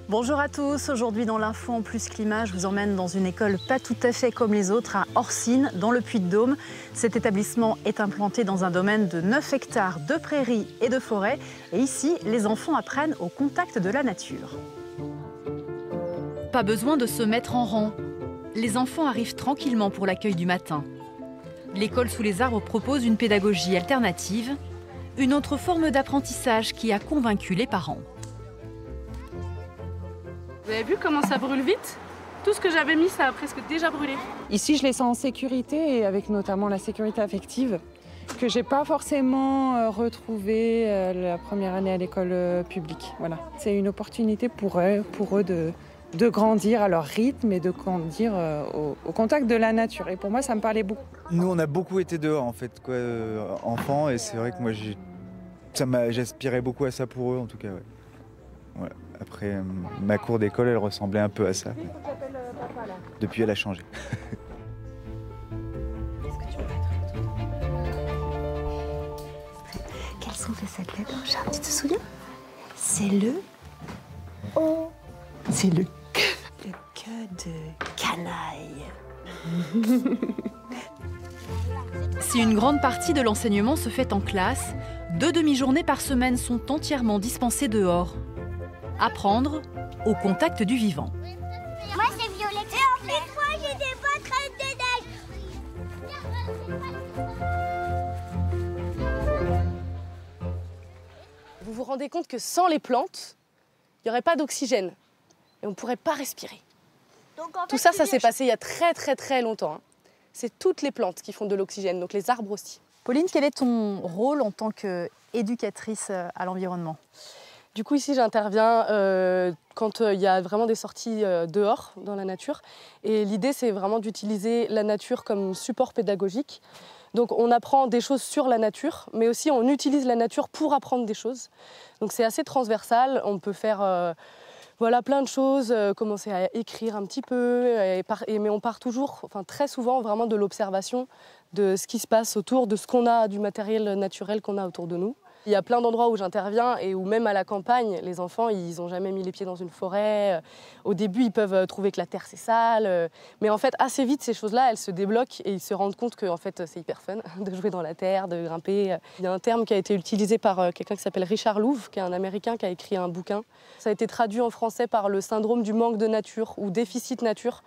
Bonjour à tous, aujourd'hui dans l'Info en Plus Climat, je vous emmène dans une école pas tout à fait comme les autres à Orcines, dans le Puy-de-Dôme. Cet établissement est implanté dans un domaine de 9 hectares de prairies et de forêts. Et ici, les enfants apprennent au contact de la nature. Pas besoin de se mettre en rang. Les enfants arrivent tranquillement pour l'accueil du matin. L'école sous les arbres propose une pédagogie alternative, une autre forme d'apprentissage qui a convaincu les parents. Vous avez vu comment ça brûle vite? Tout ce que j'avais mis, ça a presque déjà brûlé. Ici, je les sens en sécurité, et avec notamment la sécurité affective, que j'ai pas forcément retrouvée la première année à l'école publique. Voilà. C'est une opportunité pour eux de grandir à leur rythme et de grandir au contact de la nature. Et pour moi, ça me parlait beaucoup. Nous, on a beaucoup été dehors, en fait, enfants, et c'est vrai que moi, j'aspirais beaucoup à ça pour eux, en tout cas. Ouais. Ouais. Après, ma cour d'école, elle ressemblait un peu à ça. Depuis, elle a changé. Quelles sont ces lettres, Charles? Tu te souviens? C'est le O. C'est le K. Le K de canaille. Si une grande partie de l'enseignement se fait en classe, 2 demi-journées par semaine sont entièrement dispensées dehors. Apprendre au contact du vivant. Moi, c'est Violette. Et en fait, moi, j'ai des bottes de neige. Vous vous rendez compte que sans les plantes, il n'y aurait pas d'oxygène et on ne pourrait pas respirer. Donc, en fait, Tout ça, ça s'est passé il y a très longtemps. Hein. C'est toutes les plantes qui font de l'oxygène, donc les arbres aussi. Pauline, quel est ton rôle en tant qu'éducatrice à l'environnement? Du coup, ici, j'interviens quand il y a vraiment des sorties dehors, dans la nature. Et l'idée, c'est vraiment d'utiliser la nature comme support pédagogique. Donc, on apprend des choses sur la nature, mais aussi on utilise la nature pour apprendre des choses. Donc, c'est assez transversal. On peut faire plein de choses, commencer à écrire un petit peu. Mais on part toujours, très souvent, vraiment de l'observation de ce qui se passe autour, de ce qu'on a, du matériel naturel qu'on a autour de nous. Il y a plein d'endroits où j'interviens et où même à la campagne, les enfants, ils n'ont jamais mis les pieds dans une forêt. Au début, ils peuvent trouver que la terre, c'est sale. Mais en fait, assez vite, ces choses-là, elles se débloquent et ils se rendent compte que en fait, c'est hyper fun de jouer dans la terre, de grimper. Il y a un terme qui a été utilisé par quelqu'un qui s'appelle Richard Louv, qui est un Américain qui a écrit un bouquin. Ça a été traduit en français par le syndrome du manque de nature ou déficit nature.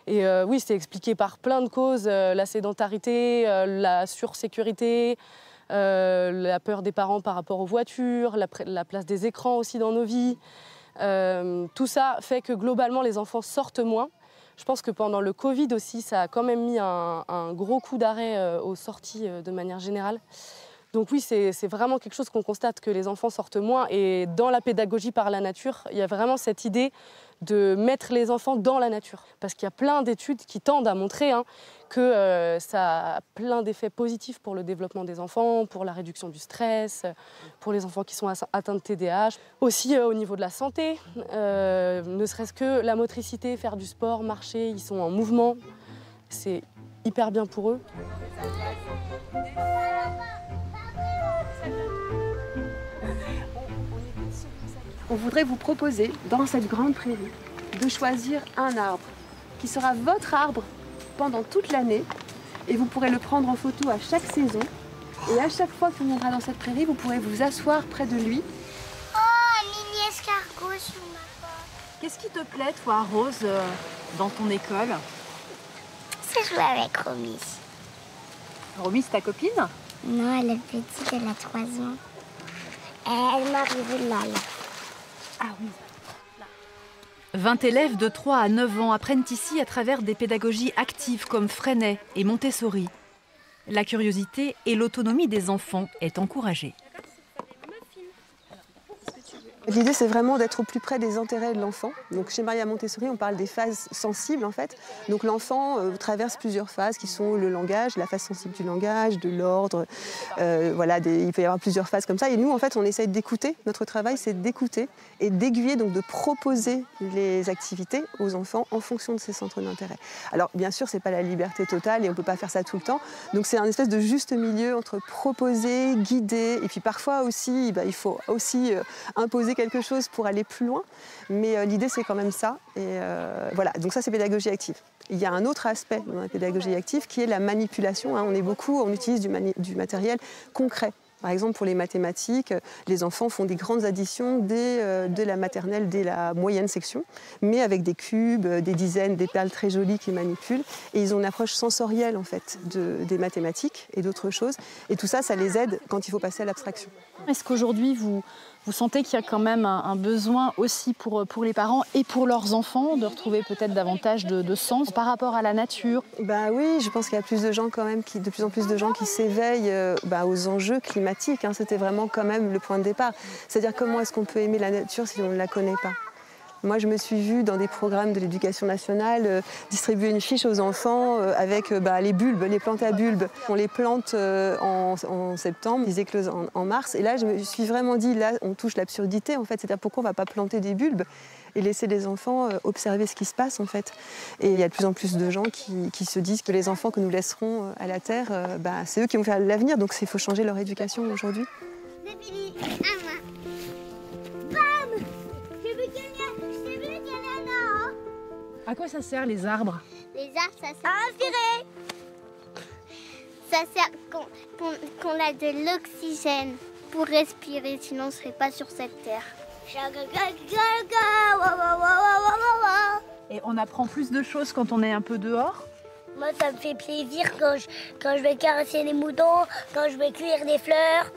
Et oui, c'est expliqué par plein de causes, la sédentarité, la sursécurité, la peur des parents par rapport aux voitures, la place des écrans aussi dans nos vies. Tout ça fait que globalement les enfants sortent moins. Je pense que pendant le Covid aussi, ça a quand même mis un gros coup d'arrêt aux sorties de manière générale. Donc oui, c'est vraiment quelque chose qu'on constate, que les enfants sortent moins. Et dans la pédagogie par la nature, il y a vraiment cette idée de mettre les enfants dans la nature. Parce qu'il y a plein d'études qui tendent à montrer que ça a plein d'effets positifs pour le développement des enfants, pour la réduction du stress, pour les enfants qui sont atteints de TDAH. Aussi au niveau de la santé, ne serait-ce que la motricité, faire du sport, marcher, ils sont en mouvement. C'est hyper bien pour eux. On voudrait vous proposer, dans cette grande prairie, de choisir un arbre qui sera votre arbre pendant toute l'année et vous pourrez le prendre en photo à chaque saison. Et à chaque fois qu'on viendra dans cette prairie, vous pourrez vous asseoir près de lui. Oh, un mini escargot sur ma porte. Qu'est-ce qui te plaît, toi, Rose, dans ton école? C'est jouer avec Romy. Romy, c'est ta copine? Non, elle est petite, elle a 3 ans. Elle m'a arrivé là. Ah oui. 20 élèves de 3 à 9 ans apprennent ici à travers des pédagogies actives comme Freinet et Montessori. La curiosité et l'autonomie des enfants est encouragée. L'idée, c'est vraiment d'être au plus près des intérêts de l'enfant. Donc, chez Maria Montessori, on parle des phases sensibles, en fait. Donc, l'enfant traverse plusieurs phases qui sont le langage, la phase sensible du langage, de l'ordre. Voilà, il peut y avoir plusieurs phases comme ça. Et nous, en fait, on essaye d'écouter. Notre travail, c'est d'écouter et d'aiguiller, donc de proposer les activités aux enfants en fonction de ces centres d'intérêt. Alors, bien sûr, c'est pas la liberté totale et on peut pas faire ça tout le temps. Donc, c'est un espèce de juste milieu entre proposer, guider, et puis parfois aussi, il faut aussi imposer quelque chose pour aller plus loin, mais l'idée c'est quand même ça. Et voilà, donc ça c'est pédagogie active. Il y a un autre aspect dans la pédagogie active qui est la manipulation. On utilise du matériel concret. Par exemple, pour les mathématiques, les enfants font des grandes additions dès la maternelle, dès la moyenne section, mais avec des cubes, des dizaines, des perles très jolies qu'ils manipulent. Et ils ont une approche sensorielle en fait des mathématiques et d'autres choses. Et tout ça, ça les aide quand il faut passer à l'abstraction. Est-ce qu'aujourd'hui, vous sentez qu'il y a quand même un besoin aussi pour les parents et pour leurs enfants de retrouver peut-être davantage de sens par rapport à la nature? Oui, je pense qu'il y a plus de gens quand même, de plus en plus de gens qui s'éveillent aux enjeux climatiques. C'était vraiment quand même le point de départ. C'est-à-dire comment est-ce qu'on peut aimer la nature si on ne la connaît pas? Moi, je me suis vue dans des programmes de l'éducation nationale distribuer une fiche aux enfants avec les bulbes, les plantes à bulbes. On les plante en septembre, ils éclosent en mars. Et là, je me suis vraiment dit, là, on touche l'absurdité, en fait. C'est-à-dire pourquoi on ne va pas planter des bulbes et laisser les enfants observer ce qui se passe, en fait. Et il y a de plus en plus de gens qui se disent que les enfants que nous laisserons à la Terre, c'est eux qui vont faire l'avenir. Donc, il faut changer leur éducation aujourd'hui. À quoi ça sert les arbres? Les arbres, ça sert à respirer. Ça sert qu'on a de l'oxygène pour respirer, sinon on ne serait pas sur cette terre. Et on apprend plus de choses quand on est un peu dehors? Moi, ça me fait plaisir quand je vais caresser les moutons, quand je vais cueillir des fleurs.